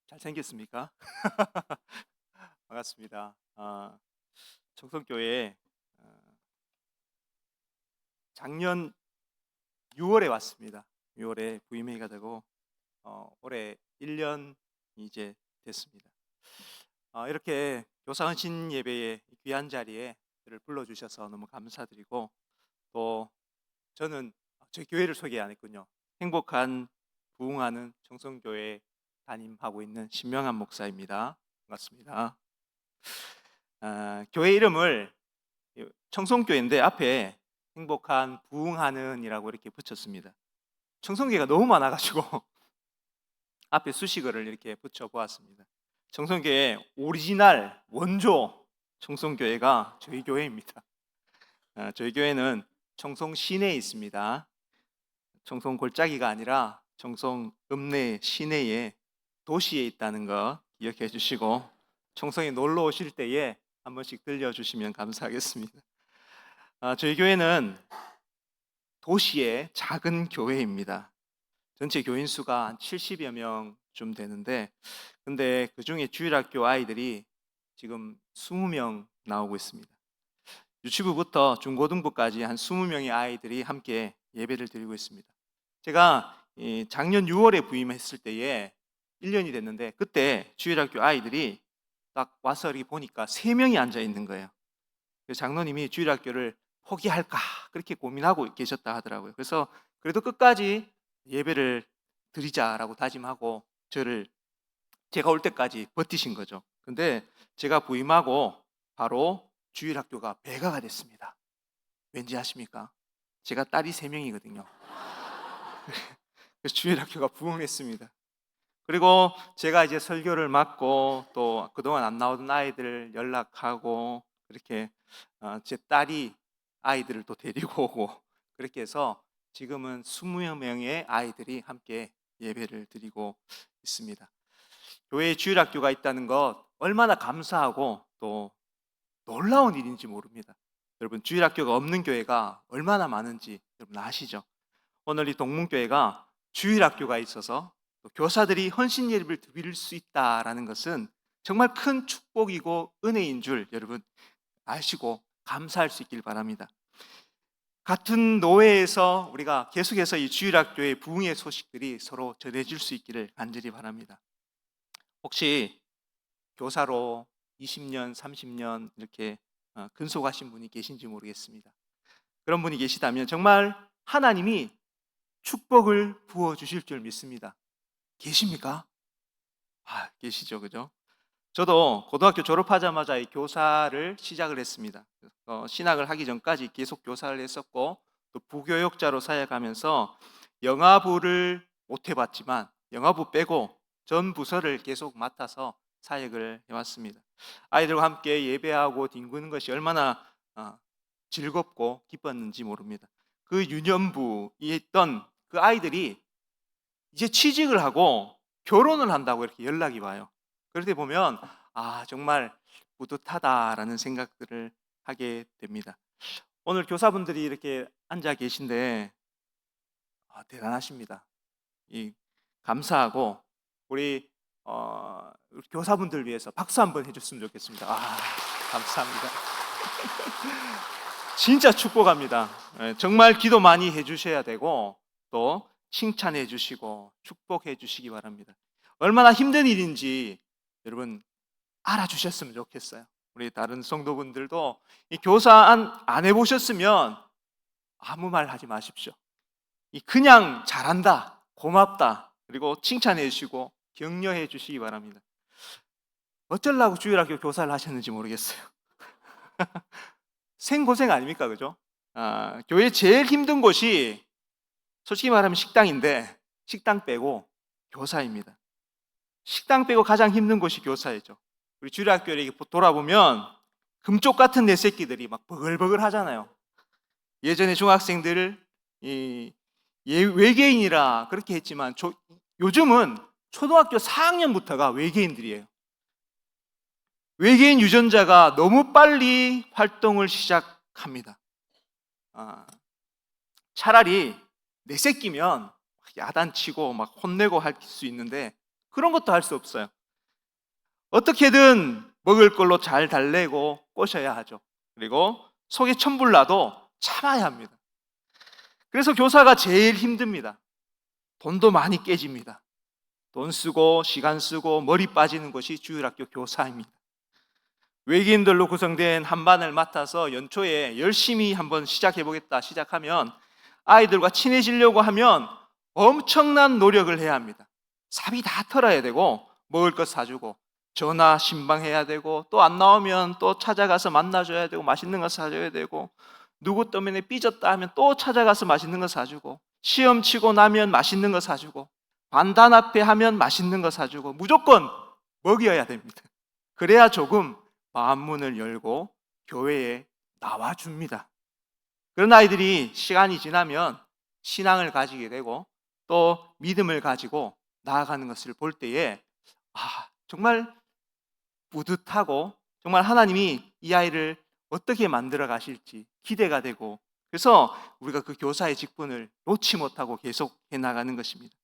잘생겼습니까? 반갑습니다. 청송교회에 작년 6월에 왔습니다. 6월에 부임회가 되고 올해 1년 이제 됐습니다. 이렇게 교사헌신 예배의 귀한 자리에 저를 불러주셔서 너무 감사드리고, 또 저는 저희 교회를 소개 안 했군요. 행복한 부흥하는 청송교회 담임하고 있는 신명한 목사입니다. 반갑습니다. 교회 이름을 청송교회인데 앞에 행복한 부흥하는이라고 이렇게 붙였습니다. 청송교회가 너무 많아가지고 앞에 수식어를 이렇게 붙여보았습니다. 청송교회 오리지널 원조 청송교회가 저희 교회입니다. 저희 교회는 청송 시내에 있습니다. 청송 골짜기가 아니라 청송 읍내 시내에 도시에 있다는 거 기억해 주시고, 청송에 놀러 오실 때에 한 번씩 들려주시면 감사하겠습니다. 저희 교회는 도시의 작은 교회입니다. 전체 교인 수가 한 70여 명쯤 되는데, 근데 그 중에 주일학교 아이들이 지금 20명 나오고 있습니다. 유치부부터 중고등부까지 한 20명의 아이들이 함께 예배를 드리고 있습니다. 제가 작년 6월에 부임했을 때에 1년이 됐는데, 그때 주일학교 아이들이 딱 와서 이렇게 보니까 3명이 앉아 있는 거예요. 장로님이 주일학교를 포기할까 그렇게 고민하고 계셨다 하더라고요. 그래서 그래도 끝까지 예배를 드리자라고 다짐하고 제가 올 때까지 버티신 거죠. 근데 제가 부임하고 바로 주일학교가 배가가 됐습니다. 왠지 아십니까? 제가 딸이 3명이거든요. 그래서 주일학교가 부흥했습니다. 그리고 제가 이제 설교를 맡고, 또 그동안 안 나오던 아이들 연락하고, 그렇게 제 딸이 아이들을 또 데리고 오고, 그렇게 해서 지금은 20명의 아이들이 함께 예배를 드리고 있습니다. 교회에 주일학교가 있다는 것 얼마나 감사하고 또 놀라운 일인지 모릅니다. 여러분, 주일학교가 없는 교회가 얼마나 많은지 여러분 아시죠? 오늘 이 동문교회가 주일학교가 있어서 또 교사들이 헌신 예배를 드릴 수 있다라는 것은 정말 큰 축복이고 은혜인 줄 여러분 아시고 감사할 수 있길 바랍니다. 같은 노회에서 우리가 계속해서 이 주일학교의 부흥의 소식들이 서로 전해질 수 있기를 간절히 바랍니다. 혹시 교사로 20년, 30년 이렇게 근속하신 분이 계신지 모르겠습니다. 그런 분이 계시다면 정말 하나님이 축복을 부어주실 줄 믿습니다. 계십니까? 계시죠, 그죠? 저도 고등학교 졸업하자마자 이 교사를 시작을 했습니다. 신학을 하기 전까지 계속 교사를 했었고, 또 부교육자로 사역하면서 영아부를 못 해봤지만 영아부 빼고 전 부서를 계속 맡아서 사역을 해왔습니다. 아이들과 함께 예배하고 뒹구는 것이 얼마나 즐겁고 기뻤는지 모릅니다. 그 유년부에 있던 그 아이들이 이제 취직을 하고 결혼을 한다고 이렇게 연락이 와요. 그럴 때 보면 정말 뿌듯하다라는 생각들을 하게 됩니다. 오늘 교사분들이 이렇게 앉아 계신데 대단하십니다. 감사하고 우리 교사분들 위해서 박수 한번 해줬으면 좋겠습니다. 감사합니다. 진짜 축복합니다. 정말 기도 많이 해주셔야 되고, 또 칭찬해 주시고 축복해 주시기 바랍니다. 얼마나 힘든 일인지 여러분 알아주셨으면 좋겠어요. 우리 다른 성도분들도 이 교사 안 해보셨으면 아무 말 하지 마십시오. 그냥 잘한다, 고맙다, 그리고 칭찬해 주시고 격려해 주시기 바랍니다. 어쩌려고 주일학교 교사를 하셨는지 모르겠어요. 생고생 아닙니까, 그죠? 교회 제일 힘든 곳이 솔직히 말하면 식당인데, 식당 빼고 교사입니다. 식당 빼고 가장 힘든 곳이 교사이죠. 우리 주일학교를 이렇게 돌아보면 금쪽 같은 내 새끼들이 막 버글버글 하잖아요. 예전에 중학생들을 외계인이라 그렇게 했지만 요즘은 초등학교 4학년부터가 외계인들이에요. 외계인 유전자가 너무 빨리 활동을 시작합니다. 차라리 내 새끼면 야단치고 막 혼내고 할 수 있는데 그런 것도 할 수 없어요. 어떻게든 먹을 걸로 잘 달래고 꼬셔야 하죠. 그리고 속에 천불 나도 참아야 합니다. 그래서 교사가 제일 힘듭니다. 돈도 많이 깨집니다. 돈 쓰고 시간 쓰고 머리 빠지는 것이 주일학교 교사입니다. 외계인들로 구성된 한 반을 맡아서 연초에 열심히 한번 시작해보겠다 시작하면 아이들과 친해지려고 하면 엄청난 노력을 해야 합니다. 사비 다 털어야 되고 먹을 것 사주고 전화 신방해야 되고 또 안 나오면 또 찾아가서 만나줘야 되고 맛있는 거 사줘야 되고 누구 때문에 삐졌다 하면 또 찾아가서 맛있는 거 사주고 시험 치고 나면 맛있는 거 사주고 반단 앞에 하면 맛있는 거 사주고 무조건 먹여야 됩니다. 그래야 조금 마음문을 열고 교회에 나와줍니다. 그런 아이들이 시간이 지나면 신앙을 가지게 되고 또 믿음을 가지고 나아가는 것을 볼 때에 정말 뿌듯하고 정말 하나님이 이 아이를 어떻게 만들어 가실지 기대가 되고 그래서 우리가 그 교사의 직분을 놓지 못하고 계속 해나가는 것입니다.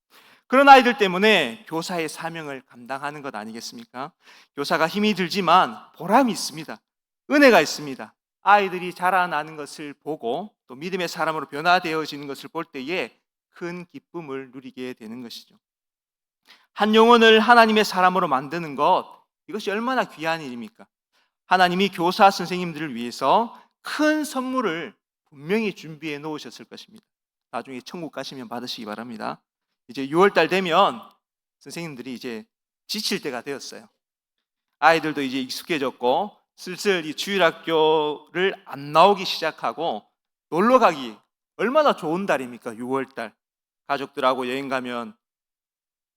그런 아이들 때문에 교사의 사명을 감당하는 것 아니겠습니까? 교사가 힘이 들지만 보람이 있습니다. 은혜가 있습니다. 아이들이 자라나는 것을 보고 또 믿음의 사람으로 변화되어지는 것을 볼 때에 큰 기쁨을 누리게 되는 것이죠. 한 영혼을 하나님의 사람으로 만드는 것, 이것이 얼마나 귀한 일입니까? 하나님이 교사 선생님들을 위해서 큰 선물을 분명히 준비해 놓으셨을 것입니다. 나중에 천국 가시면 받으시기 바랍니다. 이제 6월달 되면 선생님들이 이제 지칠 때가 되었어요. 아이들도 이제 익숙해졌고 슬슬 이 주일학교를 안 나오기 시작하고 놀러 가기 얼마나 좋은 달입니까? 6월달 가족들하고 여행 가면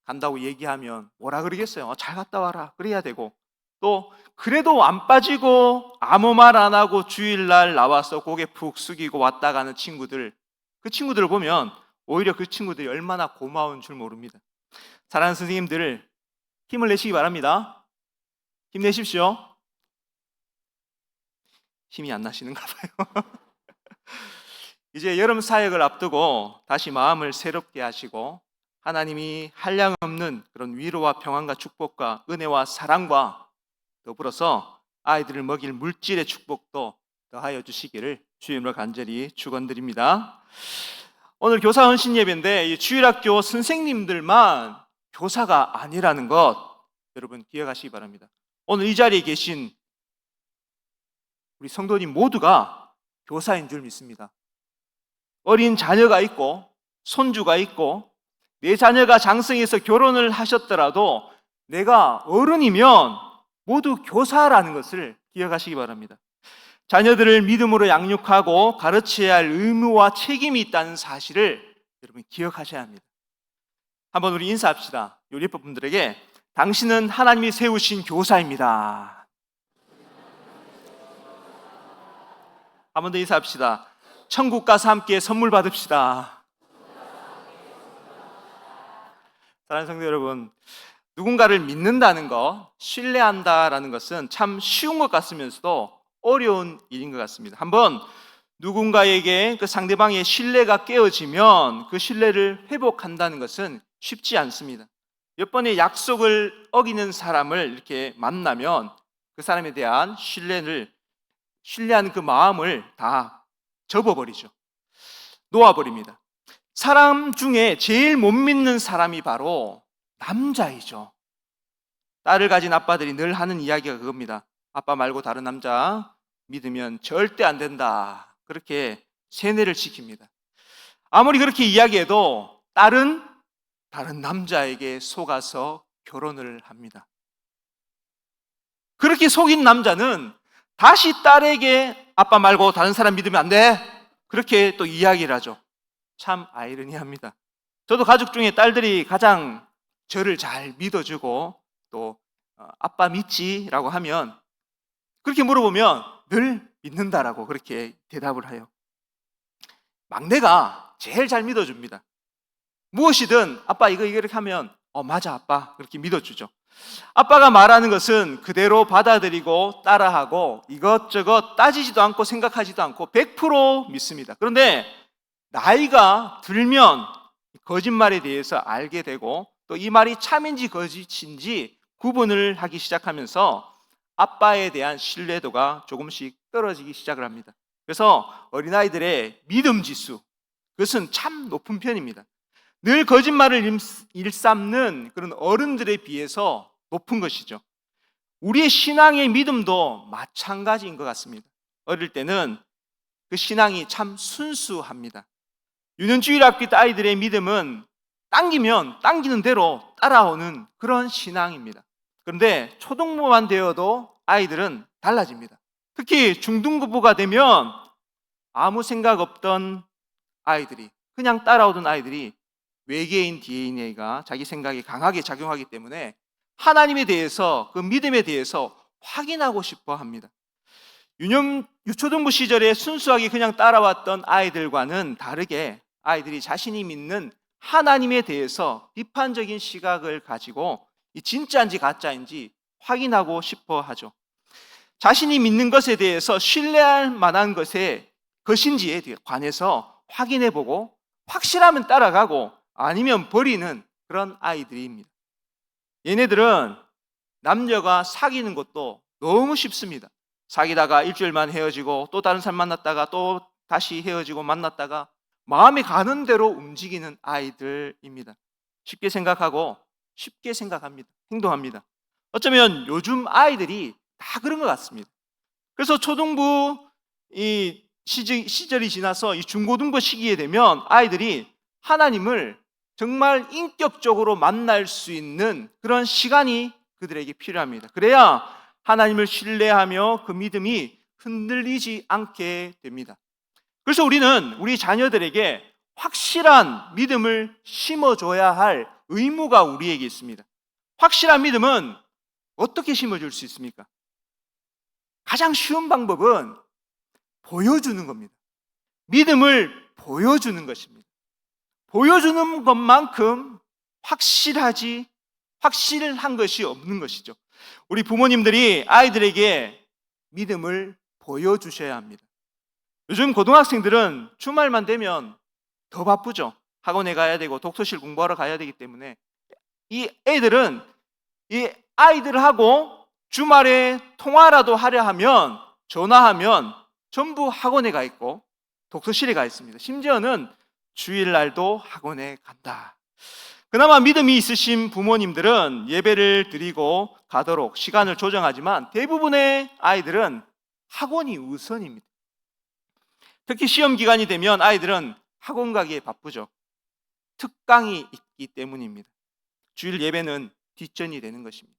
간다고 얘기하면 뭐라 그러겠어요? 잘 갔다 와라 그래야 되고 또 그래도 안 빠지고 아무 말 안 하고 주일날 나와서 고개 푹 숙이고 왔다 가는 친구들, 그 친구들을 보면 오히려 그 친구들이 얼마나 고마운 줄 모릅니다. 사랑하는 선생님들 힘을 내시기 바랍니다. 힘내십시오. 힘이 안 나시는가 봐요. 이제 여름 사역을 앞두고 다시 마음을 새롭게 하시고 하나님이 한량없는 그런 위로와 평안과 축복과 은혜와 사랑과 더불어서 아이들을 먹일 물질의 축복도 더하여 주시기를 주님으로 간절히 축원드립니다. 오늘 교사 헌신 예배인데 이 주일학교 선생님들만 교사가 아니라는 것 여러분 기억하시기 바랍니다. 오늘 이 자리에 계신 우리 성도님 모두가 교사인 줄 믿습니다. 어린 자녀가 있고 손주가 있고 내 자녀가 장성해서 결혼을 하셨더라도 내가 어른이면 모두 교사라는 것을 기억하시기 바랍니다. 자녀들을 믿음으로 양육하고 가르쳐야 할 의무와 책임이 있다는 사실을 여러분 기억하셔야 합니다. 한번 우리 인사합시다. 우리 예법분들에게 당신은 하나님이 세우신 교사입니다. 한 번 더 인사합시다. 천국 가서 함께 선물 받읍시다. 사랑하는 성도 여러분, 누군가를 믿는다는 것, 신뢰한다라는 것은 참 쉬운 것 같으면서도 어려운 일인 것 같습니다. 한번 누군가에게 그 상대방의 신뢰가 깨어지면 그 신뢰를 회복한다는 것은 쉽지 않습니다. 몇 번의 약속을 어기는 사람을 이렇게 만나면 그 사람에 대한 신뢰하는 그 마음을 다 접어버리죠. 놓아버립니다. 사람 중에 제일 못 믿는 사람이 바로 남자이죠. 딸을 가진 아빠들이 늘 하는 이야기가 그겁니다. 아빠 말고 다른 남자 믿으면 절대 안 된다. 그렇게 세뇌를 시킵니다. 아무리 그렇게 이야기해도 딸은 다른 남자에게 속아서 결혼을 합니다. 그렇게 속인 남자는 다시 딸에게 아빠 말고 다른 사람 믿으면 안 돼. 그렇게 또 이야기를 하죠. 참 아이러니합니다. 저도 가족 중에 딸들이 가장 저를 잘 믿어주고 또 아빠 믿지? 라고 하면 그렇게 물어보면 늘 믿는다라고 그렇게 대답을 해요. 막내가 제일 잘 믿어줍니다. 무엇이든 아빠 이거 이렇게 하면 맞아 아빠 그렇게 믿어주죠. 아빠가 말하는 것은 그대로 받아들이고 따라하고 이것저것 따지지도 않고 생각하지도 않고 100% 믿습니다. 그런데 나이가 들면 거짓말에 대해서 알게 되고 또 이 말이 참인지 거짓인지 구분을 하기 시작하면서 아빠에 대한 신뢰도가 조금씩 떨어지기 시작을 합니다. 그래서 어린아이들의 믿음 지수, 그것은 참 높은 편입니다. 늘 거짓말을 일삼는 그런 어른들에 비해서 높은 것이죠. 우리의 신앙의 믿음도 마찬가지인 것 같습니다. 어릴 때는 그 신앙이 참 순수합니다. 유년주일 학교 아이들의 믿음은 당기면 당기는 대로 따라오는 그런 신앙입니다. 그런데 초등부만 되어도 아이들은 달라집니다. 특히 중등부가 되면 아무 생각 없던 아이들이, 그냥 따라오던 아이들이 외계인 DNA가 자기 생각에 강하게 작용하기 때문에 하나님에 대해서, 그 믿음에 대해서 확인하고 싶어 합니다. 유초등부 시절에 순수하게 그냥 따라왔던 아이들과는 다르게 아이들이 자신이 믿는 하나님에 대해서 비판적인 시각을 가지고 이 진짜인지 가짜인지 확인하고 싶어 하죠. 자신이 믿는 것에 대해서 신뢰할 만한 것인지에 관해서 확인해보고 확실하면 따라가고 아니면 버리는 그런 아이들입니다. 얘네들은 남녀가 사귀는 것도 너무 쉽습니다. 사귀다가 일주일만 헤어지고 또 다른 사람 만났다가 또 다시 헤어지고 만났다가 마음에 가는 대로 움직이는 아이들입니다. 쉽게 생각하고 쉽게 생각합니다. 행동합니다. 어쩌면 요즘 아이들이 다 그런 것 같습니다. 그래서 초등부 이 시절이 지나서 이 중고등부 시기에 되면 아이들이 하나님을 정말 인격적으로 만날 수 있는 그런 시간이 그들에게 필요합니다. 그래야 하나님을 신뢰하며 그 믿음이 흔들리지 않게 됩니다. 그래서 우리는 우리 자녀들에게 확실한 믿음을 심어줘야 할 의무가 우리에게 있습니다. 확실한 믿음은 어떻게 심어줄 수 있습니까? 가장 쉬운 방법은 보여주는 겁니다. 믿음을 보여주는 것입니다. 보여주는 것만큼 확실한 것이 없는 것이죠. 우리 부모님들이 아이들에게 믿음을 보여주셔야 합니다. 요즘 고등학생들은 주말만 되면 더 바쁘죠. 학원에 가야 되고 독서실 공부하러 가야 되기 때문에 이 애들은 이 아이들하고 주말에 통화라도 하려 하면 전화하면 전부 학원에 가 있고 독서실에 가 있습니다. 심지어는 주일날도 학원에 간다. 그나마 믿음이 있으신 부모님들은 예배를 드리고 가도록 시간을 조정하지만 대부분의 아이들은 학원이 우선입니다. 특히 시험 기간이 되면 아이들은 학원 가기에 바쁘죠. 특강이 있기 때문입니다. 주일 예배는 뒷전이 되는 것입니다.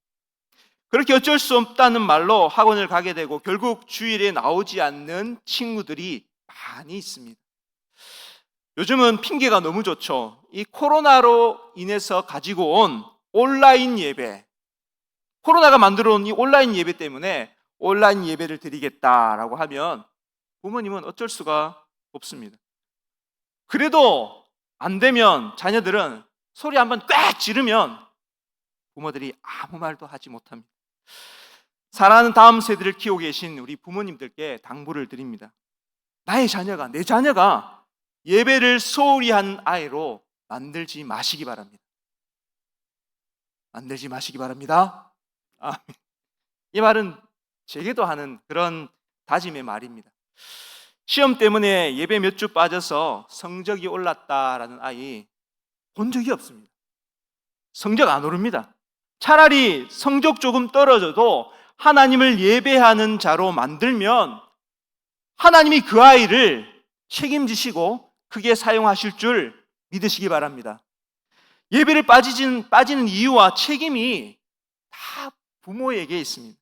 그렇게 어쩔 수 없다는 말로 학원을 가게 되고 결국 주일에 나오지 않는 친구들이 많이 있습니다. 요즘은 핑계가 너무 좋죠. 이 코로나로 인해서 가지고 온 온라인 예배, 코로나가 만들어 온 이 온라인 예배 때문에 온라인 예배를 드리겠다라고 하면 부모님은 어쩔 수가 없습니다. 그래도 안 되면 자녀들은 소리 한번 꽥 지르면 부모들이 아무 말도 하지 못합니다. 사랑하는 다음 세대를 키우고 계신 우리 부모님들께 당부를 드립니다. 내 자녀가 예배를 소홀히 한 아이로 만들지 마시기 바랍니다. 만들지 마시기 바랍니다. 아멘. 이 말은 제게도 하는 그런 다짐의 말입니다. 시험 때문에 예배 몇 주 빠져서 성적이 올랐다라는 아이 본 적이 없습니다. 성적 안 오릅니다. 차라리 성적 조금 떨어져도 하나님을 예배하는 자로 만들면 하나님이 그 아이를 책임지시고 크게 사용하실 줄 믿으시기 바랍니다. 예배를 빠지는 이유와 책임이 다 부모에게 있습니다.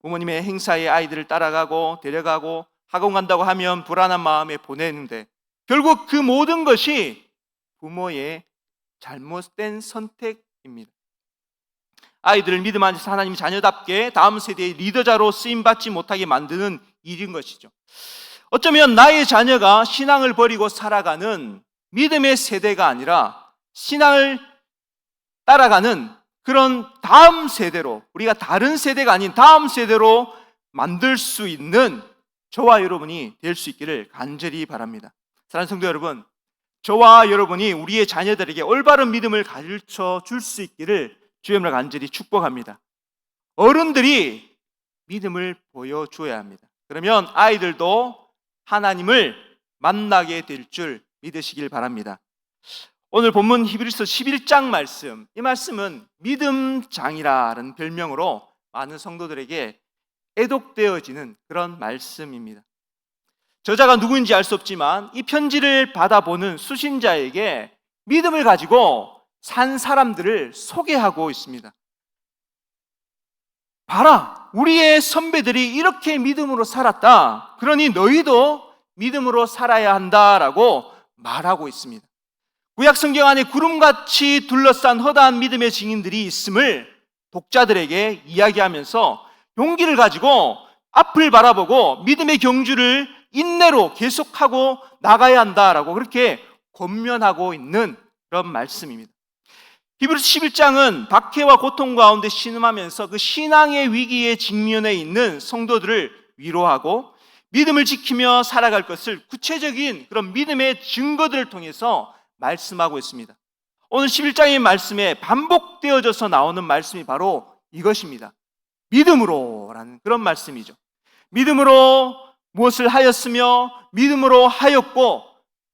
부모님의 행사에 아이들을 따라가고 데려가고 학원 간다고 하면 불안한 마음에 보내는데 결국 그 모든 것이 부모의 잘못된 선택입니다. 아이들을 믿음 안에서 하나님 자녀답게 다음 세대의 리더자로 쓰임받지 못하게 만드는 일인 것이죠. 어쩌면 나의 자녀가 신앙을 버리고 살아가는 믿음의 세대가 아니라 신앙을 따라가는 그런 다음 세대로, 우리가 다른 세대가 아닌 다음 세대로 만들 수 있는 저와 여러분이 될 수 있기를 간절히 바랍니다. 사랑하는 성도 여러분, 저와 여러분이 우리의 자녀들에게 올바른 믿음을 가르쳐 줄 수 있기를 주님을 간절히 축복합니다. 어른들이 믿음을 보여줘야 합니다. 그러면 아이들도 하나님을 만나게 될 줄 믿으시길 바랍니다. 오늘 본문 히브리서 11장 말씀, 이 말씀은 믿음장이라는 별명으로 많은 성도들에게 애독되어지는 그런 말씀입니다. 저자가 누구인지 알 수 없지만 이 편지를 받아보는 수신자에게 믿음을 가지고 산 사람들을 소개하고 있습니다. 봐라, 우리의 선배들이 이렇게 믿음으로 살았다. 그러니 너희도 믿음으로 살아야 한다라고 말하고 있습니다. 구약 성경 안에 구름같이 둘러싼 허다한 믿음의 증인들이 있음을 독자들에게 이야기하면서 용기를 가지고 앞을 바라보고 믿음의 경주를 인내로 계속하고 나가야 한다라고 그렇게 권면하고 있는 그런 말씀입니다. 히브리서 11장은 박해와 고통 가운데 신음하면서 그 신앙의 위기에 직면해 있는 성도들을 위로하고 믿음을 지키며 살아갈 것을 구체적인 그런 믿음의 증거들을 통해서 말씀하고 있습니다. 오늘 11장의 말씀에 반복되어져서 나오는 말씀이 바로 이것입니다. 믿음으로라는 그런 말씀이죠. 믿음으로 무엇을 하였으며 믿음으로 하였고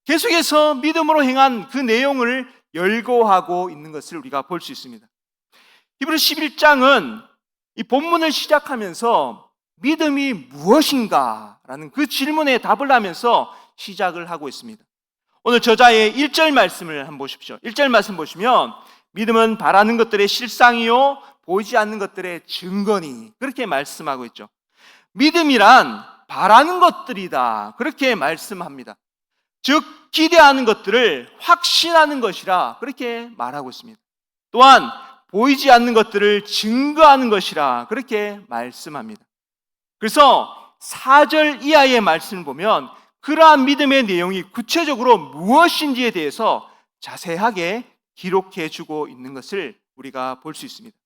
계속해서 믿음으로 행한 그 내용을 열거하고 있는 것을 우리가 볼 수 있습니다. 히브리서 11장은 이 본문을 시작하면서 믿음이 무엇인가라는 그 질문에 답을 하면서 시작을 하고 있습니다. 오늘 저자의 1절 말씀을 한번 보십시오. 1절 말씀 보시면 믿음은 바라는 것들의 실상이요 보이지 않는 것들의 증거니, 그렇게 말씀하고 있죠. 믿음이란 바라는 것들이다, 그렇게 말씀합니다. 즉 기대하는 것들을 확신하는 것이라 그렇게 말하고 있습니다. 또한 보이지 않는 것들을 증거하는 것이라 그렇게 말씀합니다. 그래서 4절 이하의 말씀을 보면 그러한 믿음의 내용이 구체적으로 무엇인지에 대해서 자세하게 기록해 주고 있는 것을 우리가 볼 수 있습니다.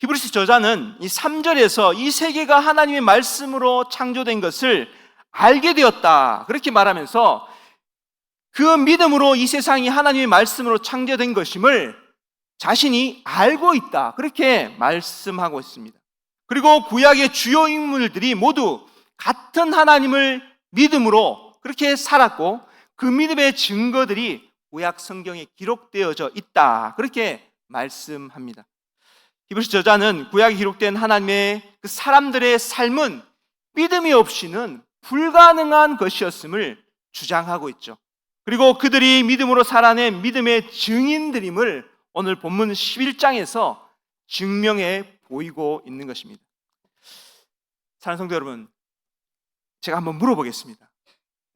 히브리서 저자는 이 3절에서 이 세계가 하나님의 말씀으로 창조된 것을 알게 되었다, 그렇게 말하면서 그 믿음으로 이 세상이 하나님의 말씀으로 창조된 것임을 자신이 알고 있다, 그렇게 말씀하고 있습니다. 그리고 구약의 주요 인물들이 모두 같은 하나님을 믿음으로 그렇게 살았고 그 믿음의 증거들이 구약 성경에 기록되어져 있다, 그렇게 말씀합니다. 히브리서 저자는 구약에 기록된 하나님의 그 사람들의 삶은 믿음이 없이는 불가능한 것이었음을 주장하고 있죠. 그리고 그들이 믿음으로 살아낸 믿음의 증인들임을 오늘 본문 11장에서 증명해 보이고 있는 것입니다. 사랑하는 성도 여러분, 제가 한번 물어보겠습니다.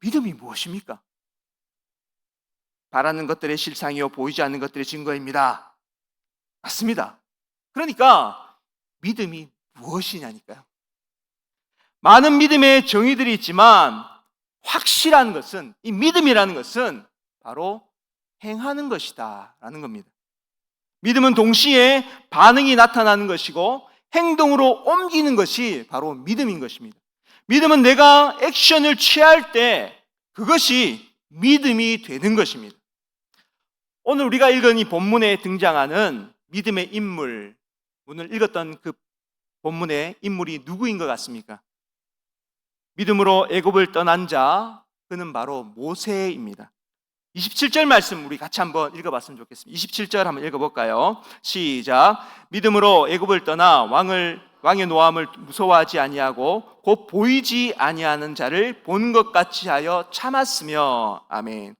믿음이 무엇입니까? 바라는 것들의 실상이요 보이지 않는 것들의 증거입니다. 맞습니다. 그러니까 믿음이 무엇이냐니까요. 많은 믿음의 정의들이 있지만 확실한 것은, 이 믿음이라는 것은 바로 행하는 것이다 라는 겁니다. 믿음은 동시에 반응이 나타나는 것이고 행동으로 옮기는 것이 바로 믿음인 것입니다. 믿음은 내가 액션을 취할 때 그것이 믿음이 되는 것입니다. 오늘 우리가 읽은 이 본문에 등장하는 믿음의 인물, 오늘 읽었던 그 본문의 인물이 누구인 것 같습니까? 믿음으로 애굽을 떠난 자, 그는 바로 모세입니다. 27절 말씀 우리 같이 한번 읽어봤으면 좋겠습니다. 27절 한번 읽어볼까요? 시작. 믿음으로 애굽을 떠나 왕의 노함을 무서워하지 아니하고 곧 보이지 아니하는 자를 본 것 같이 하여 참았으며. 아멘.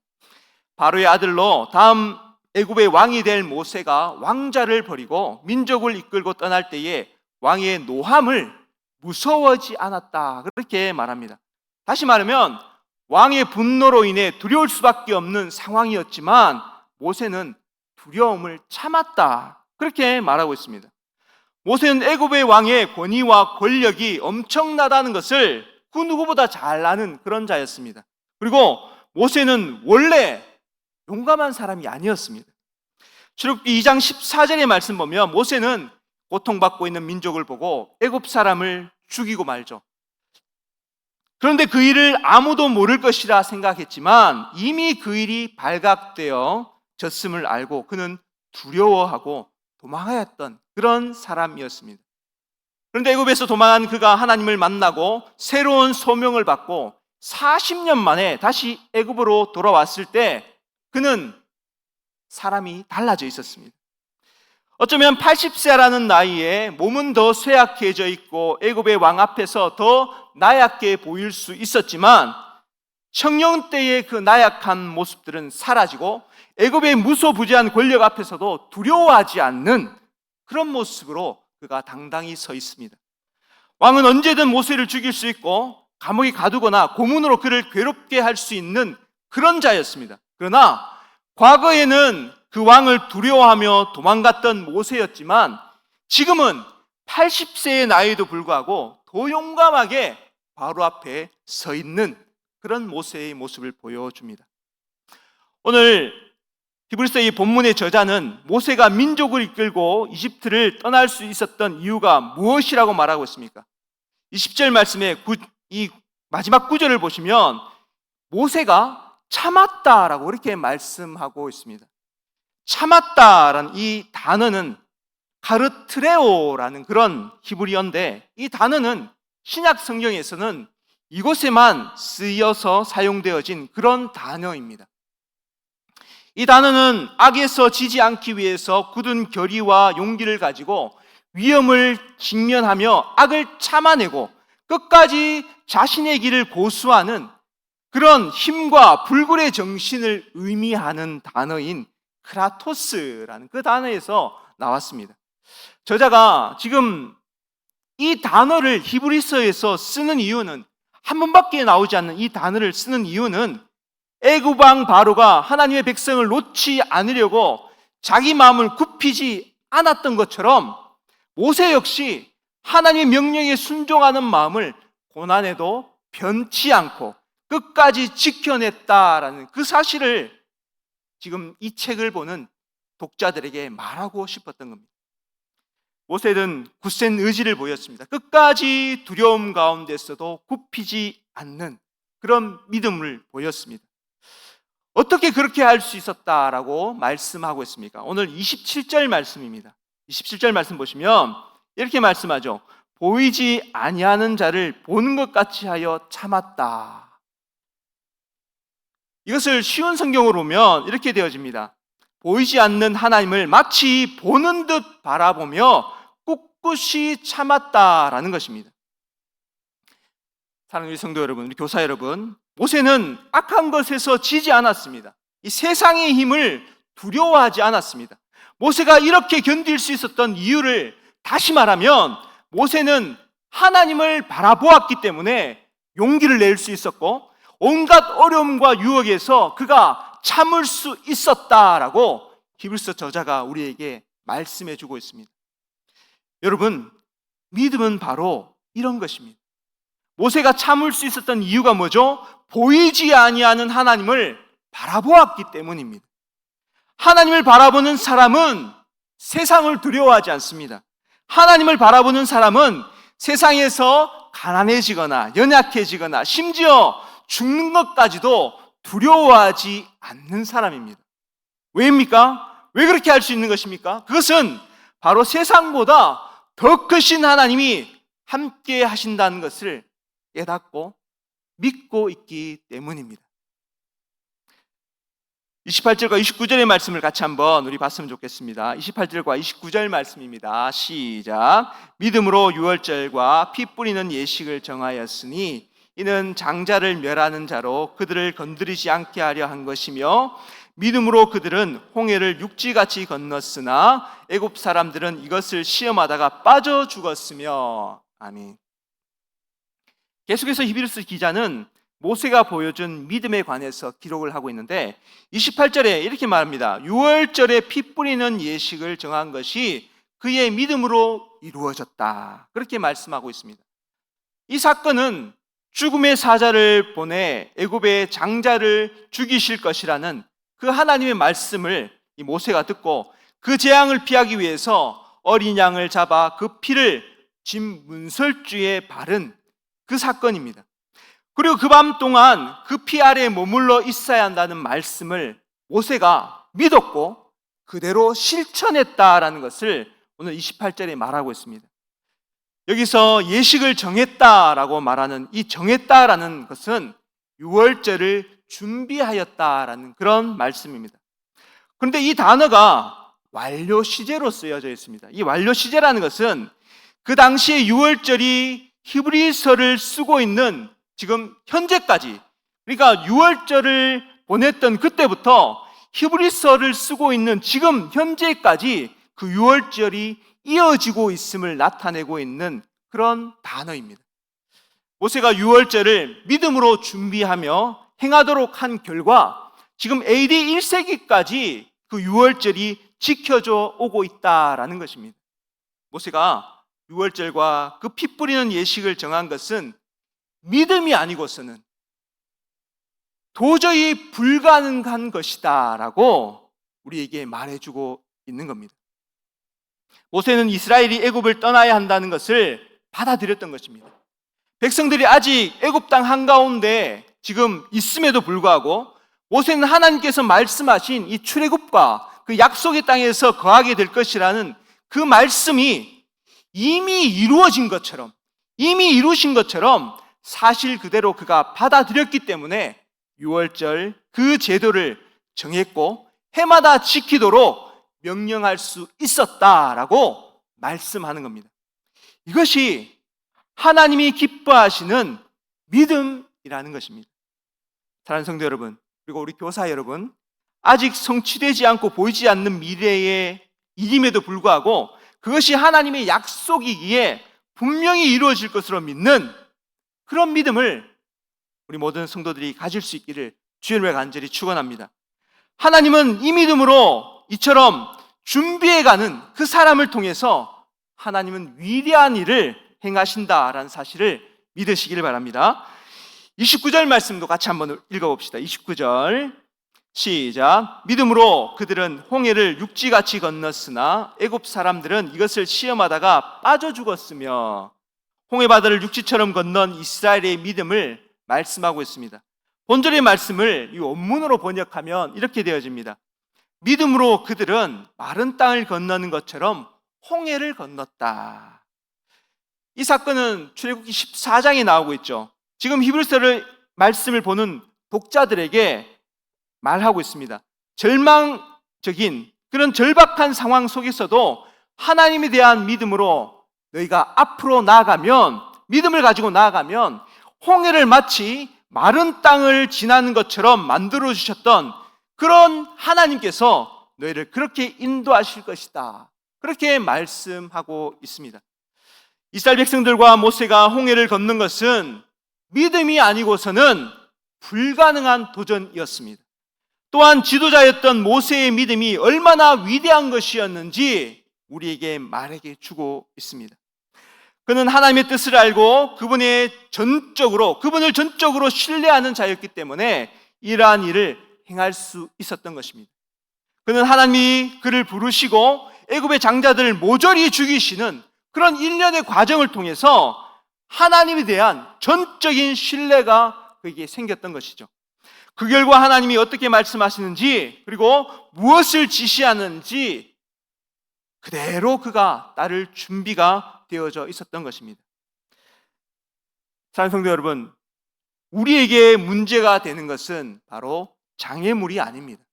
바로의 아들로 다음 애굽의 왕이 될 모세가 왕자를 버리고 민족을 이끌고 떠날 때에 왕의 노함을 무서워하지 않았다, 그렇게 말합니다. 다시 말하면 왕의 분노로 인해 두려울 수밖에 없는 상황이었지만 모세는 두려움을 참았다, 그렇게 말하고 있습니다. 모세는 애굽의 왕의 권위와 권력이 엄청나다는 것을 그 누구보다 잘 아는 그런 자였습니다. 그리고 모세는 원래 용감한 사람이 아니었습니다. 출애굽기 2장 14절의 말씀 보면 모세는 고통받고 있는 민족을 보고 애굽 사람을 죽이고 말죠. 그런데 그 일을 아무도 모를 것이라 생각했지만 이미 그 일이 발각되어 졌음을 알고 그는 두려워하고 도망하였던 그런 사람이었습니다. 그런데 애굽에서 도망한 그가 하나님을 만나고 새로운 소명을 받고 40년 만에 다시 애굽으로 돌아왔을 때 그는 사람이 달라져 있었습니다. 어쩌면 80세라는 나이에 몸은 더 쇠약해져 있고 애굽의 왕 앞에서 더 나약해 보일 수 있었지만 청년 때의 그 나약한 모습들은 사라지고 애굽의 무소부지한 권력 앞에서도 두려워하지 않는 그런 모습으로 그가 당당히 서 있습니다. 왕은 언제든 모세를 죽일 수 있고 감옥에 가두거나 고문으로 그를 괴롭게 할 수 있는 그런 자였습니다. 그러나 과거에는 그 왕을 두려워하며 도망갔던 모세였지만 지금은 80세의 나이에도 불구하고 더 용감하게 바로 앞에 서 있는 그런 모세의 모습을 보여줍니다. 오늘 히브리서 이 본문의 저자는 모세가 민족을 이끌고 이집트를 떠날 수 있었던 이유가 무엇이라고 말하고 있습니까? 20절 말씀의 이 마지막 구절을 보시면 모세가 참았다라고 이렇게 말씀하고 있습니다. 참았다라는 이 단어는 카르트레오라는 그런 히브리어인데 이 단어는 신약 성경에서는 이곳에만 쓰여서 사용되어진 그런 단어입니다. 이 단어는 악에서 지지 않기 위해서 굳은 결의와 용기를 가지고 위험을 직면하며 악을 참아내고 끝까지 자신의 길을 고수하는 그런 힘과 불굴의 정신을 의미하는 단어인 크라토스라는 그 단어에서 나왔습니다. 저자가 지금 이 단어를 히브리서에서 쓰는 이유는 한 번밖에 나오지 않는 이 단어를 쓰는 이유는 애굽 왕 바로가 하나님의 백성을 놓지 않으려고 자기 마음을 굽히지 않았던 것처럼 모세 역시 하나님의 명령에 순종하는 마음을 고난에도 변치 않고 끝까지 지켜냈다라는 그 사실을 지금 이 책을 보는 독자들에게 말하고 싶었던 겁니다. 모세는 굳센 의지를 보였습니다. 끝까지 두려움 가운데서도 굽히지 않는 그런 믿음을 보였습니다. 어떻게 그렇게 할 수 있었다라고 말씀하고 있습니까? 오늘 27절 말씀입니다. 27절 말씀 보시면 이렇게 말씀하죠. 보이지 아니하는 자를 보는 것 같이 하여 참았다. 이것을 쉬운 성경으로 보면 이렇게 되어집니다. 보이지 않는 하나님을 마치 보는 듯 바라보며 꿋꿋이 참았다라는 것입니다. 사랑하는 우리 성도 여러분, 우리 교사 여러분, 모세는 악한 것에서 지지 않았습니다. 이 세상의 힘을 두려워하지 않았습니다. 모세가 이렇게 견딜 수 있었던 이유를 다시 말하면 모세는 하나님을 바라보았기 때문에 용기를 낼 수 있었고 온갖 어려움과 유혹에서 그가 참을 수 있었다라고 히브리서 저자가 우리에게 말씀해 주고 있습니다. 여러분, 믿음은 바로 이런 것입니다. 모세가 참을 수 있었던 이유가 뭐죠? 보이지 아니하는 하나님을 바라보았기 때문입니다. 하나님을 바라보는 사람은 세상을 두려워하지 않습니다. 하나님을 바라보는 사람은 세상에서 가난해지거나 연약해지거나 심지어 죽는 것까지도 두려워하지 않는 사람입니다. 왜입니까? 왜 그렇게 할 수 있는 것입니까? 그것은 바로 세상보다 더 크신 하나님이 함께 하신다는 것을 깨닫고 믿고 있기 때문입니다. 28절과 29절의 말씀을 같이 한번 우리 봤으면 좋겠습니다. 28절과 29절 말씀입니다. 시작. 믿음으로 유월절과 피 뿌리는 예식을 정하였으니 이는 장자를 멸하는 자로 그들을 건드리지 않게 하려 한 것이며 믿음으로 그들은 홍해를 육지같이 건넜으나 애굽 사람들은 이것을 시험하다가 빠져 죽었으며. 아멘. 계속해서 히브리서 기자는 모세가 보여준 믿음에 관해서 기록을 하고 있는데 28절에 이렇게 말합니다. 6월절에 피 뿌리는 예식을 정한 것이 그의 믿음으로 이루어졌다. 그렇게 말씀하고 있습니다. 이 사건은 죽음의 사자를 보내 애굽의 장자를 죽이실 것이라는 그 하나님의 말씀을 이 모세가 듣고 그 재앙을 피하기 위해서 어린 양을 잡아 그 피를 진 문설주에 바른 그 사건입니다. 그리고 그 밤 동안 그 피 아래에 머물러 있어야 한다는 말씀을 모세가 믿었고 그대로 실천했다라는 것을 오늘 28절에 말하고 있습니다. 여기서 예식을 정했다라고 말하는 이 정했다라는 것은 유월절을 준비하였다라는 그런 말씀입니다. 그런데 이 단어가 완료 시제로 쓰여져 있습니다. 이 완료 시제라는 것은 그 당시에 유월절이 히브리서를 쓰고 있는 지금 현재까지, 그러니까 유월절을 보냈던 그때부터 히브리서를 쓰고 있는 지금 현재까지 그 유월절이 이어지고 있음을 나타내고 있는 그런 단어입니다. 모세가 유월절을 믿음으로 준비하며 행하도록 한 결과 지금 AD 1세기까지 그 유월절이 지켜져 오고 있다라는 것입니다. 모세가 유월절과 그 피 뿌리는 예식을 정한 것은 믿음이 아니고서는 도저히 불가능한 것이다라고 우리에게 말해주고 있는 겁니다. 모세는 이스라엘이 애굽을 떠나야 한다는 것을 받아들였던 것입니다. 백성들이 아직 애굽 땅 한가운데 지금 있음에도 불구하고 모세는 하나님께서 말씀하신 이 출애굽과 그 약속의 땅에서 거하게 될 것이라는 그 말씀이 이미 이루어진 것처럼, 이미 이루신 것처럼 사실 그대로 그가 받아들였기 때문에 유월절 그 제도를 정했고 해마다 지키도록 명령할 수 있었다라고 말씀하는 겁니다. 이것이 하나님이 기뻐하시는 믿음이라는 것입니다. 사랑하는 성도 여러분, 그리고 우리 교사 여러분, 아직 성취되지 않고 보이지 않는 미래의 일임에도 불구하고 그것이 하나님의 약속이기에 분명히 이루어질 것으로 믿는 그런 믿음을 우리 모든 성도들이 가질 수 있기를 주님의 간절히 축원합니다. 하나님은 이 믿음으로 이처럼 준비해가는 그 사람을 통해서 하나님은 위대한 일을 행하신다라는 사실을 믿으시기를 바랍니다. 29절 말씀도 같이 한번 읽어봅시다. 29절 시작. 믿음으로 그들은 홍해를 육지같이 건넜으나 애굽 사람들은 이것을 시험하다가 빠져 죽었으며, 홍해바다를 육지처럼 건넌 이스라엘의 믿음을 말씀하고 있습니다. 본절의 말씀을 이 원문으로 번역하면 이렇게 되어집니다. 믿음으로 그들은 마른 땅을 건너는 것처럼 홍해를 건넜다. 이 사건은 출애굽기 14장에 나오고 있죠. 지금 히브리서를 말씀을 보는 독자들에게 말하고 있습니다. 절망적인 그런 절박한 상황 속에서도 하나님에 대한 믿음으로 너희가 앞으로 나아가면, 믿음을 가지고 나아가면 홍해를 마치 마른 땅을 지나는 것처럼 만들어 주셨던 그런 하나님께서 너희를 그렇게 인도하실 것이다, 그렇게 말씀하고 있습니다. 이스라엘 백성들과 모세가 홍해를 건넌 것은 믿음이 아니고서는 불가능한 도전이었습니다. 또한 지도자였던 모세의 믿음이 얼마나 위대한 것이었는지 우리에게 말해 주고 있습니다. 그는 하나님의 뜻을 알고 그분을 전적으로 신뢰하는 자였기 때문에 이러한 일을 행할 수 있었던 것입니다. 그는 하나님이 그를 부르시고 애굽의 장자들을 모조리 죽이시는 그런 일련의 과정을 통해서 하나님에 대한 전적인 신뢰가 그에게 생겼던 것이죠. 그 결과 하나님이 어떻게 말씀하시는지, 그리고 무엇을 지시하는지 그대로 그가 따를 준비가 되어져 있었던 것입니다. 사랑하는 성도 여러분, 우리에게 문제가 되는 것은 바로 장애물이 아닙니다.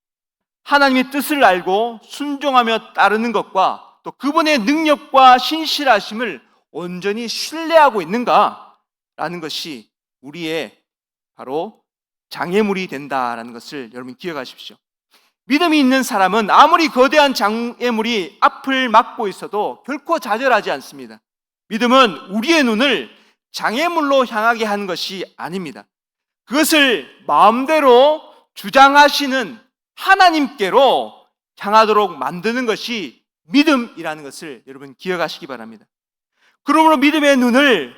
하나님의 뜻을 알고 순종하며 따르는 것과 또 그분의 능력과 신실하심을 온전히 신뢰하고 있는가라는 것이 우리의 바로 장애물이 된다라는 것을 여러분 기억하십시오. 믿음이 있는 사람은 아무리 거대한 장애물이 앞을 막고 있어도 결코 좌절하지 않습니다. 믿음은 우리의 눈을 장애물로 향하게 하는 것이 아닙니다. 그것을 마음대로 주장하시는 하나님께로 향하도록 만드는 것이 믿음이라는 것을 여러분 기억하시기 바랍니다. 그러므로 믿음의 눈을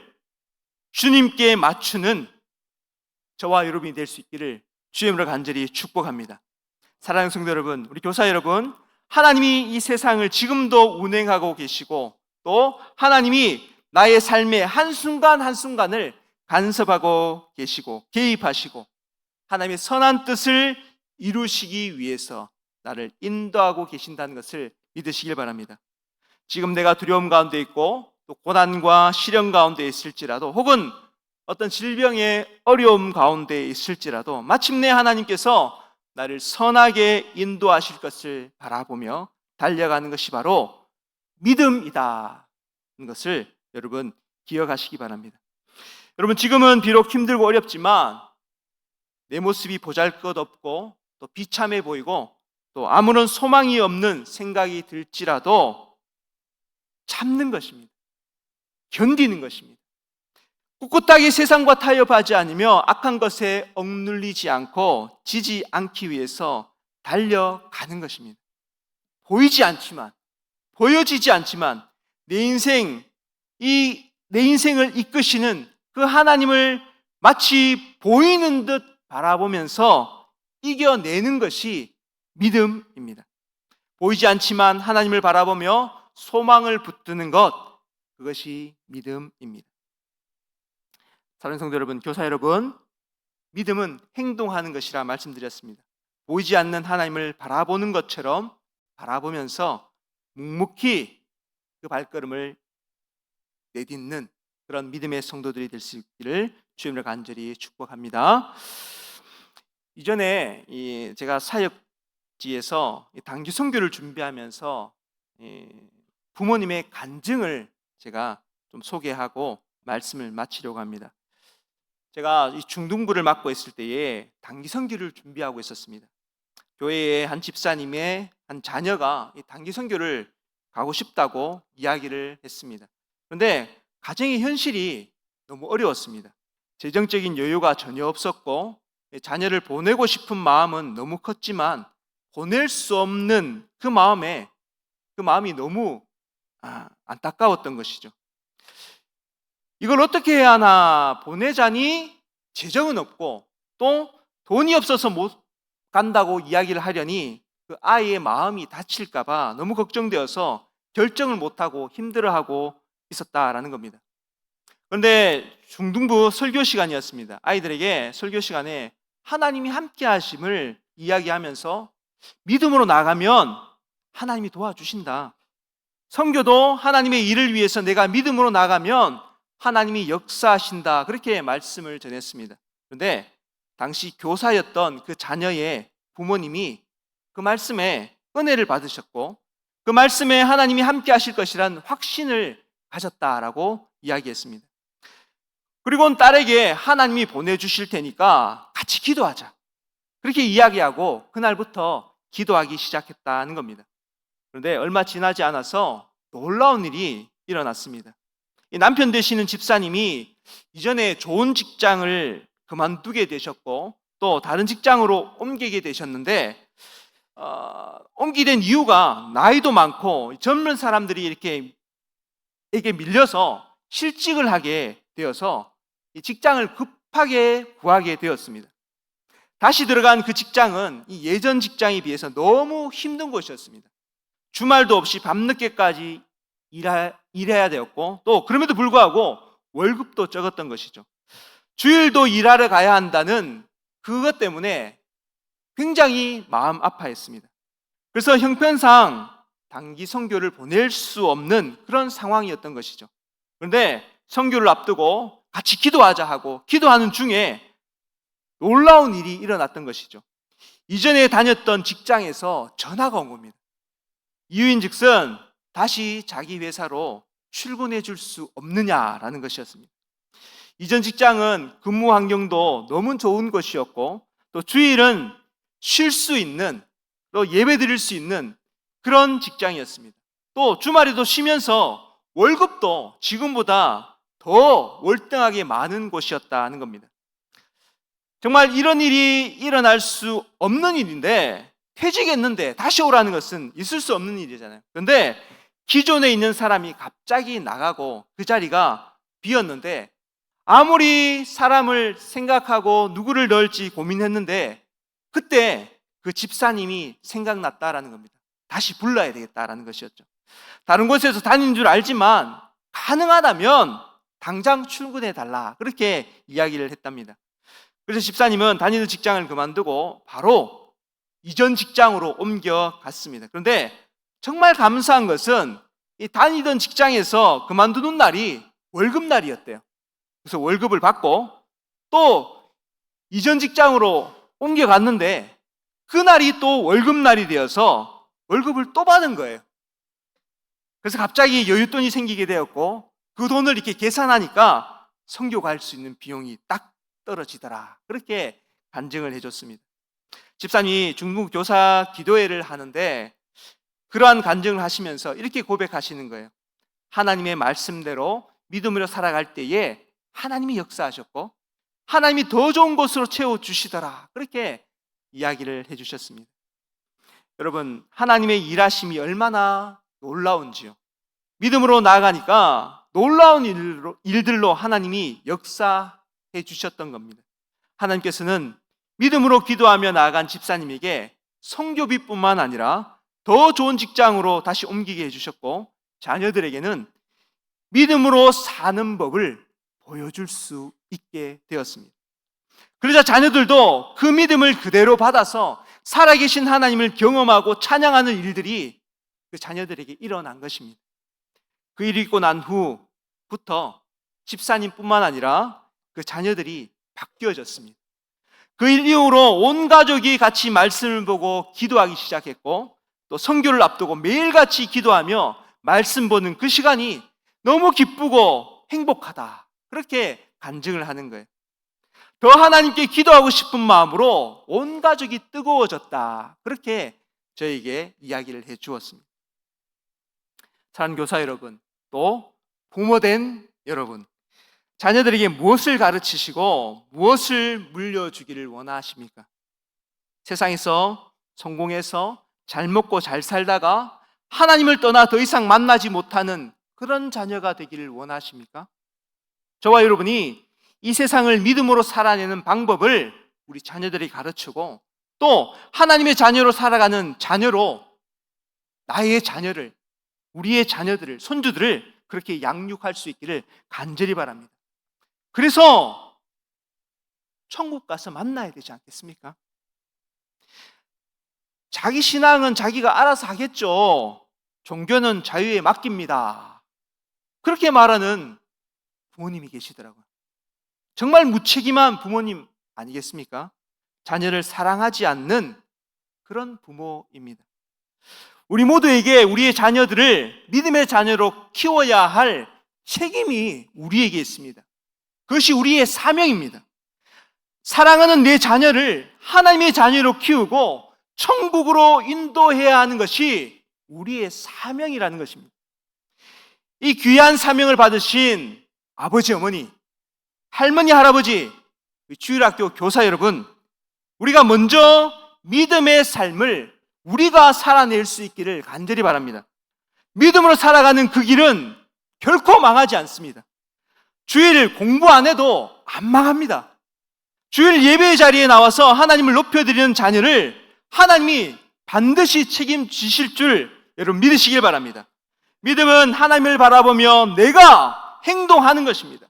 주님께 맞추는 저와 여러분이 될 수 있기를 주님으로 간절히 축복합니다. 사랑하는 성도 여러분, 우리 교사 여러분, 하나님이 이 세상을 지금도 운행하고 계시고 또 하나님이 나의 삶의 한순간 한순간을 간섭하고 계시고 개입하시고 하나님의 선한 뜻을 이루시기 위해서 나를 인도하고 계신다는 것을 믿으시길 바랍니다. 지금 내가 두려움 가운데 있고 또 고난과 시련 가운데 있을지라도, 혹은 어떤 질병의 어려움 가운데 있을지라도 마침내 하나님께서 나를 선하게 인도하실 것을 바라보며 달려가는 것이 바로 믿음이다 는 것을 여러분 기억하시기 바랍니다. 여러분, 지금은 비록 힘들고 어렵지만 내 모습이 보잘것없고 또 비참해 보이고 또 아무런 소망이 없는 생각이 들지라도 참는 것입니다. 견디는 것입니다. 꿋꿋하게 세상과 타협하지 않으며 악한 것에 억눌리지 않고 지지 않기 위해서 달려가는 것입니다. 보이지 않지만, 보여지지 않지만 내 인생을 이끄시는 그 하나님을 마치 보이는 듯 바라보면서 이겨내는 것이 믿음입니다. 보이지 않지만 하나님을 바라보며 소망을 붙드는 것, 그것이 믿음입니다. 사랑하는 성도 여러분, 교사 여러분, 믿음은 행동하는 것이라 말씀드렸습니다. 보이지 않는 하나님을 바라보는 것처럼 바라보면서 묵묵히 그 발걸음을 내딛는 그런 믿음의 성도들이 될 수 있기를 주님을 간절히 축복합니다. 이전에 제가 사역지에서 단기 선교를 준비하면서 부모님의 간증을 제가 좀 소개하고 말씀을 마치려고 합니다. 제가 이 중등부를 맡고 있을 때에 단기 선교를 준비하고 있었습니다. 교회의 한 집사님의 한 자녀가 이 단기 선교를 가고 싶다고 이야기를 했습니다. 그런데 가정의 현실이 너무 어려웠습니다. 재정적인 여유가 전혀 없었고 자녀를 보내고 싶은 마음은 너무 컸지만 보낼 수 없는 그 마음이 너무 안타까웠던 것이죠. 이걸 어떻게 해야 하나, 보내자니 재정은 없고 또 돈이 없어서 못 간다고 이야기를 하려니 그 아이의 마음이 다칠까 봐 너무 걱정되어서 결정을 못하고 힘들어하고 있었다라는 겁니다. 그런데 중등부 설교 시간이었습니다. 아이들에게 설교 시간에 하나님이 함께 하심을 이야기하면서 믿음으로 나가면 하나님이 도와주신다. 선교도 하나님의 일을 위해서 내가 믿음으로 나가면 하나님이 역사하신다, 그렇게 말씀을 전했습니다. 그런데 당시 교사였던 그 자녀의 부모님이 그 말씀에 은혜를 받으셨고 그 말씀에 하나님이 함께 하실 것이란 확신을 가졌다라고 이야기했습니다. 그리고 딸에게 하나님이 보내주실 테니까 같이 기도하자, 그렇게 이야기하고 그날부터 기도하기 시작했다는 겁니다. 그런데 얼마 지나지 않아서 놀라운 일이 일어났습니다. 이 남편 되시는 집사님이 이전에 좋은 직장을 그만두게 되셨고 또 다른 직장으로 옮기게 되셨는데 옮기게 된 이유가 나이도 많고 젊은 사람들이 이렇게 밀려서 실직을 하게 되어서 이 직장을 급하게 구하게 되었습니다. 다시 들어간 그 직장은 이 예전 직장에 비해서 너무 힘든 곳이었습니다. 주말도 없이 밤늦게까지 일해야 되었고 또 그럼에도 불구하고 월급도 적었던 것이죠. 주일도 일하러 가야 한다는 그것 때문에 굉장히 마음 아파했습니다. 그래서 형편상 단기 선교를 보낼 수 없는 그런 상황이었던 것이죠. 그런데 선교를 앞두고 같이 기도하자 하고 기도하는 중에 놀라운 일이 일어났던 것이죠. 이전에 다녔던 직장에서 전화가 온 겁니다. 이유인즉슨 다시 자기 회사로 출근해 줄 수 없느냐라는 것이었습니다. 이전 직장은 근무 환경도 너무 좋은 것이었고 또 주일은 쉴 수 있는, 또 예배 드릴 수 있는 그런 직장이었습니다. 또 주말에도 쉬면서 월급도 지금보다 더 월등하게 많은 곳이었다는 겁니다. 정말 이런 일이 일어날 수 없는 일인데, 퇴직했는데 다시 오라는 것은 있을 수 없는 일이잖아요. 그런데 기존에 있는 사람이 갑자기 나가고 그 자리가 비었는데 아무리 사람을 생각하고 누구를 넣을지 고민했는데 그때 그 집사님이 생각났다라는 겁니다. 다시 불러야 되겠다라는 것이었죠. 다른 곳에서 다니는 줄 알지만 가능하다면 당장 출근해 달라, 그렇게 이야기를 했답니다. 그래서 집사님은 다니는 직장을 그만두고 바로 이전 직장으로 옮겨갔습니다. 그런데 정말 감사한 것은 이 다니던 직장에서 그만두는 날이 월급날이었대요. 그래서 월급을 받고 또 이전 직장으로 옮겨갔는데 그날이 또 월급날이 되어서 월급을 또 받은 거예요. 그래서 갑자기 여윳돈이 생기게 되었고 그 돈을 이렇게 계산하니까 선교 갈 수 있는 비용이 딱 떨어지더라. 그렇게 간증을 해줬습니다. 집사님이 중국 교사 기도회를 하는데 그러한 간증을 하시면서 이렇게 고백하시는 거예요. 하나님의 말씀대로 믿음으로 살아갈 때에 하나님이 역사하셨고 하나님이 더 좋은 곳으로 채워주시더라. 그렇게 이야기를 해주셨습니다. 여러분, 하나님의 일하심이 얼마나 놀라운지요. 믿음으로 나아가니까 놀라운 일들로 하나님이 역사해 주셨던 겁니다. 하나님께서는 믿음으로 기도하며 나아간 집사님에게 선교비뿐만 아니라 더 좋은 직장으로 다시 옮기게 해주셨고 자녀들에게는 믿음으로 사는 법을 보여줄 수 있게 되었습니다. 그러자 자녀들도 그 믿음을 그대로 받아서 살아계신 하나님을 경험하고 찬양하는 일들이 그 자녀들에게 일어난 것입니다. 그 일이 있고 난 후부터 집사님뿐만 아니라 그 자녀들이 바뀌어졌습니다. 그 일 이후로 온 가족이 같이 말씀을 보고 기도하기 시작했고 또 선교를 앞두고 매일같이 기도하며 말씀 보는 그 시간이 너무 기쁘고 행복하다. 그렇게 간증을 하는 거예요. 더 하나님께 기도하고 싶은 마음으로 온 가족이 뜨거워졌다. 그렇게 저에게 이야기를 해 주었습니다. 사랑하는 교사 여러분, 또 부모된 여러분, 자녀들에게 무엇을 가르치시고 무엇을 물려주기를 원하십니까? 세상에서 성공해서 잘 먹고 잘 살다가 하나님을 떠나 더 이상 만나지 못하는 그런 자녀가 되기를 원하십니까? 저와 여러분이 이 세상을 믿음으로 살아내는 방법을 우리 자녀들이 가르치고 또 하나님의 자녀로 살아가는 자녀로 나의 자녀를, 우리의 자녀들을, 손주들을 그렇게 양육할 수 있기를 간절히 바랍니다. 그래서 천국 가서 만나야 되지 않겠습니까? 자기 신앙은 자기가 알아서 하겠죠. 종교는 자유에 맡깁니다. 그렇게 말하는 부모님이 계시더라고요. 정말 무책임한 부모님 아니겠습니까? 자녀를 사랑하지 않는 그런 부모입니다. 우리 모두에게 우리의 자녀들을 믿음의 자녀로 키워야 할 책임이 우리에게 있습니다. 그것이 우리의 사명입니다. 사랑하는 내 자녀를 하나님의 자녀로 키우고 천국으로 인도해야 하는 것이 우리의 사명이라는 것입니다. 이 귀한 사명을 받으신 아버지, 어머니, 할머니, 할아버지, 주일학교 교사 여러분, 우리가 먼저 믿음의 삶을 우리가 살아낼 수 있기를 간절히 바랍니다. 믿음으로 살아가는 그 길은 결코 망하지 않습니다. 주일 공부 안 해도 안 망합니다. 주일 예배의 자리에 나와서 하나님을 높여드리는 자녀를 하나님이 반드시 책임지실 줄 여러분 믿으시길 바랍니다. 믿음은 하나님을 바라보며 내가 행동하는 것입니다.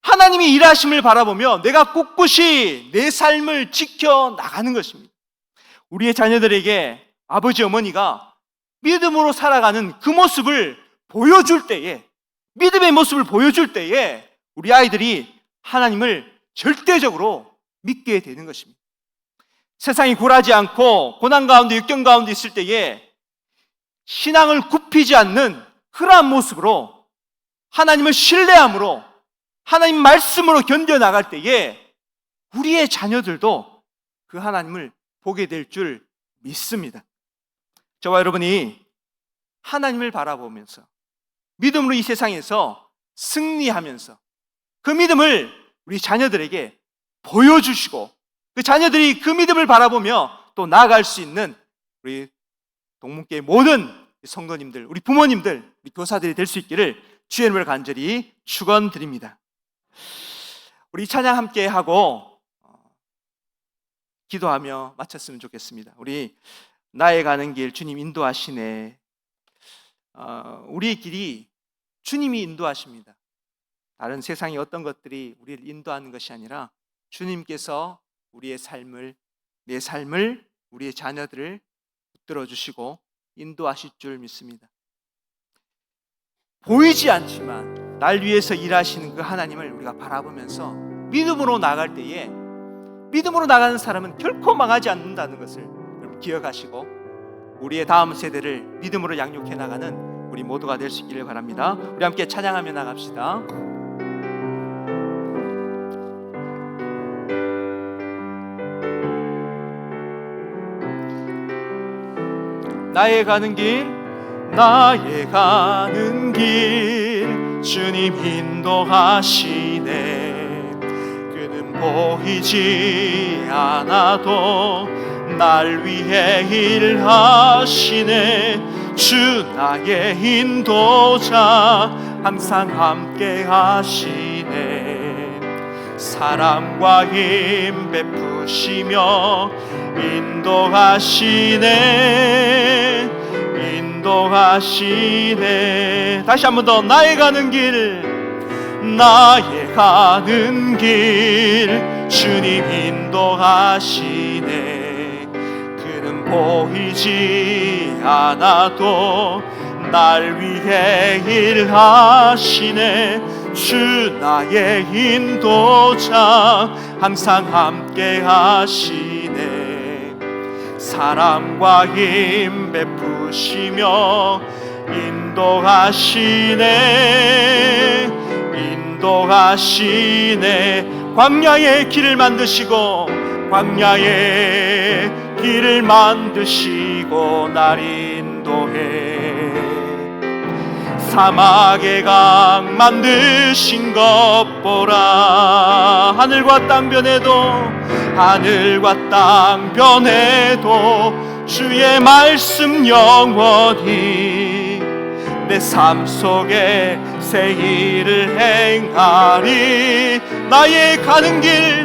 하나님이 일하심을 바라보며 내가 꿋꿋이 내 삶을 지켜나가는 것입니다. 우리의 자녀들에게 아버지, 어머니가 믿음으로 살아가는 그 모습을 보여줄 때에, 믿음의 모습을 보여줄 때에 우리 아이들이 하나님을 절대적으로 믿게 되는 것입니다. 세상이 굴하지 않고 고난 가운데 역경 가운데 있을 때에 신앙을 굽히지 않는 그러한 모습으로 하나님을 신뢰함으로 하나님 말씀으로 견뎌나갈 때에 우리의 자녀들도 그 하나님을 보게 될 줄 믿습니다. 저와 여러분이 하나님을 바라보면서 믿음으로 이 세상에서 승리하면서 그 믿음을 우리 자녀들에게 보여주시고 그 자녀들이 그 믿음을 바라보며 또 나아갈 수 있는 우리 동문교회 모든 성도님들, 우리 부모님들, 우리 교사들이 될 수 있기를 주의 이름으로 간절히 축원드립니다. 우리 찬양 함께 하고 기도하며 마쳤으면 좋겠습니다. 우리 나의 가는 길 주님 인도하시네. 우리의 길이 주님이 인도하십니다. 다른 세상의 어떤 것들이 우리를 인도하는 것이 아니라 주님께서 우리의 삶을, 내 삶을 우리의 자녀들을 붙들어 주시고 인도하실 줄 믿습니다. 보이지 않지만 날 위해서 일하시는 그 하나님을 우리가 바라보면서 믿음으로 나갈 때에, 믿음으로 나가는 사람은 결코 망하지 않는다는 것을 기억하시고 우리의 다음 세대를 믿음으로 양육해 나가는 우리 모두가 될 수 있기를 바랍니다. 우리 함께 찬양하며 나갑시다. 나의 가는 길, 나의 가는 길 주님 인도하시네. 그는 보이지 않아도 날 위해 일하시네. 주 나의 인도자 항상 함께 하시네. 사랑과 힘 베푸시며 인도하시네. 인도하시네. 다시 한 번 더. 나의 가는 길, 나의 가는 길 주님 인도하시네. 그는 보이지 않아도 날 위해 일하시네. 주 나의 인도자 항상 함께 하시네. 사랑과 힘 베푸시며 인도하시네. 인도하시네. 광야의 길을 만드시고, 광야의 길을 만드시고 날 인도해. 사막의 강 만드신 것 보라. 하늘과 땅 변해도, 하늘과 땅 변해도 주의 말씀 영원히 내 삶 속에 새 일을 행하리. 나의 가는 길,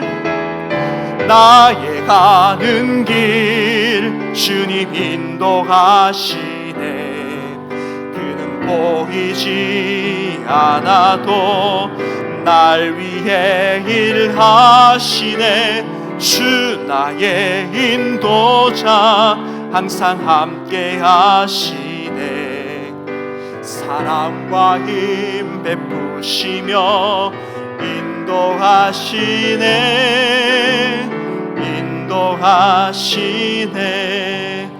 나의 가는 길 주님 인도하시네. 보이지 않아도 날 위해 일하시네. 주 나의 인도자 항상 함께 하시네. 사랑과 힘 베푸시며 인도하시네. 인도하시네.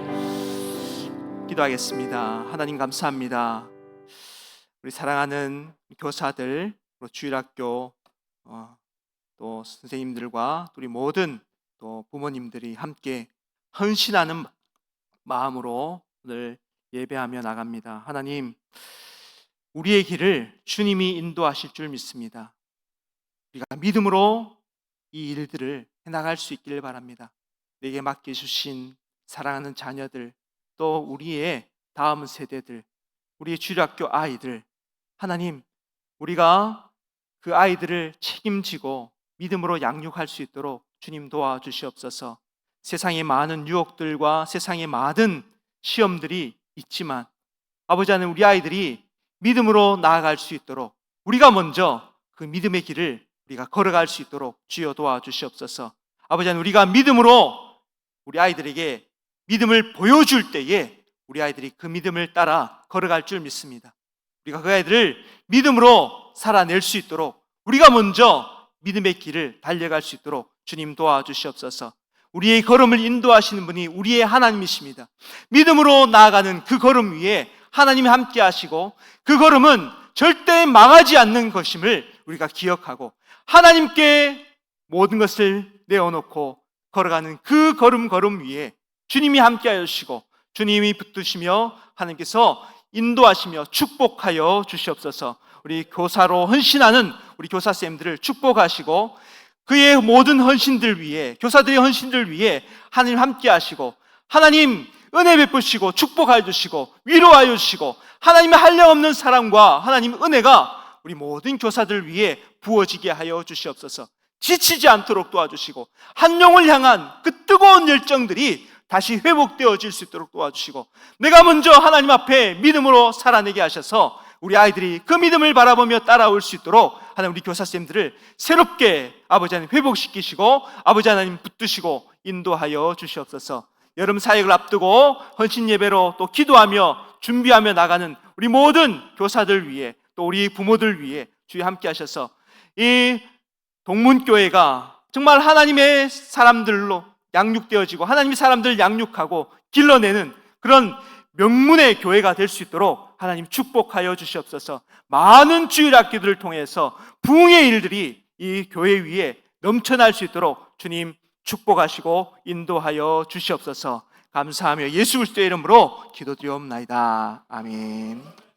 기도하겠습니다. 하나님 감사합니다. 우리 사랑하는 교사들, 주일학교 또 선생님들과 우리 모든 또 부모님들이 함께 헌신하는 마음으로 오늘 예배하며 나갑니다. 하나님, 우리의 길을 주님이 인도하실 줄 믿습니다. 우리가 믿음으로 이 일들을 해나갈 수 있기를 바랍니다. 내게 맡겨주신 사랑하는 자녀들, 또 우리의 다음 세대들, 우리의 주일학교 아이들, 하나님, 우리가 그 아이들을 책임지고 믿음으로 양육할 수 있도록 주님 도와주시옵소서. 세상의 많은 유혹들과 세상의 많은 시험들이 있지만 아버지 하나님, 우리 아이들이 믿음으로 나아갈 수 있도록 우리가 먼저 그 믿음의 길을 우리가 걸어갈 수 있도록 주여 도와주시옵소서. 아버지 하나님, 우리가 믿음으로 우리 아이들에게 믿음을 보여줄 때에 우리 아이들이 그 믿음을 따라 걸어갈 줄 믿습니다. 우리가 그 아이들을 믿음으로 살아낼 수 있도록 우리가 먼저 믿음의 길을 달려갈 수 있도록 주님 도와주시옵소서. 우리의 걸음을 인도하시는 분이 우리의 하나님이십니다. 믿음으로 나아가는 그 걸음 위에 하나님이 함께 하시고 그 걸음은 절대 망하지 않는 것임을 우리가 기억하고 하나님께 모든 것을 내어놓고 걸어가는 그 걸음 위에 주님이 함께 하시고 주님이 붙드시며 하나님께서 인도하시며 축복하여 주시옵소서. 우리 교사로 헌신하는 우리 교사쌤들을 축복하시고 그의 모든 헌신들 위에, 교사들의 헌신들 위에 하나님 함께 하시고 하나님 은혜 베푸시고 축복하여 주시고 위로하여 주시고 하나님의 한량없는 사랑과 하나님의 은혜가 우리 모든 교사들 위에 부어지게 하여 주시옵소서. 지치지 않도록 도와주시고 한 영을 향한 그 뜨거운 열정들이 다시 회복되어질 수 있도록 도와주시고 내가 먼저 하나님 앞에 믿음으로 살아내게 하셔서 우리 아이들이 그 믿음을 바라보며 따라올 수 있도록 하나님 우리 교사쌤들을 새롭게 아버지 하나님 회복시키시고 아버지 하나님 붙드시고 인도하여 주시옵소서. 여름 사역을 앞두고 헌신 예배로 또 기도하며 준비하며 나가는 우리 모든 교사들 위해 또 우리 부모들 위해 주여 함께 하셔서 이 동문교회가 정말 하나님의 사람들로 양육되어지고 하나님의 사람들을 양육하고 길러내는 그런 명문의 교회가 될 수 있도록 하나님 축복하여 주시옵소서. 많은 주일 학기들을 통해서 부흥의 일들이 이 교회 위에 넘쳐날 수 있도록 주님 축복하시고 인도하여 주시옵소서. 감사하며 예수 그리스도의 이름으로 기도드리옵나이다. 아멘.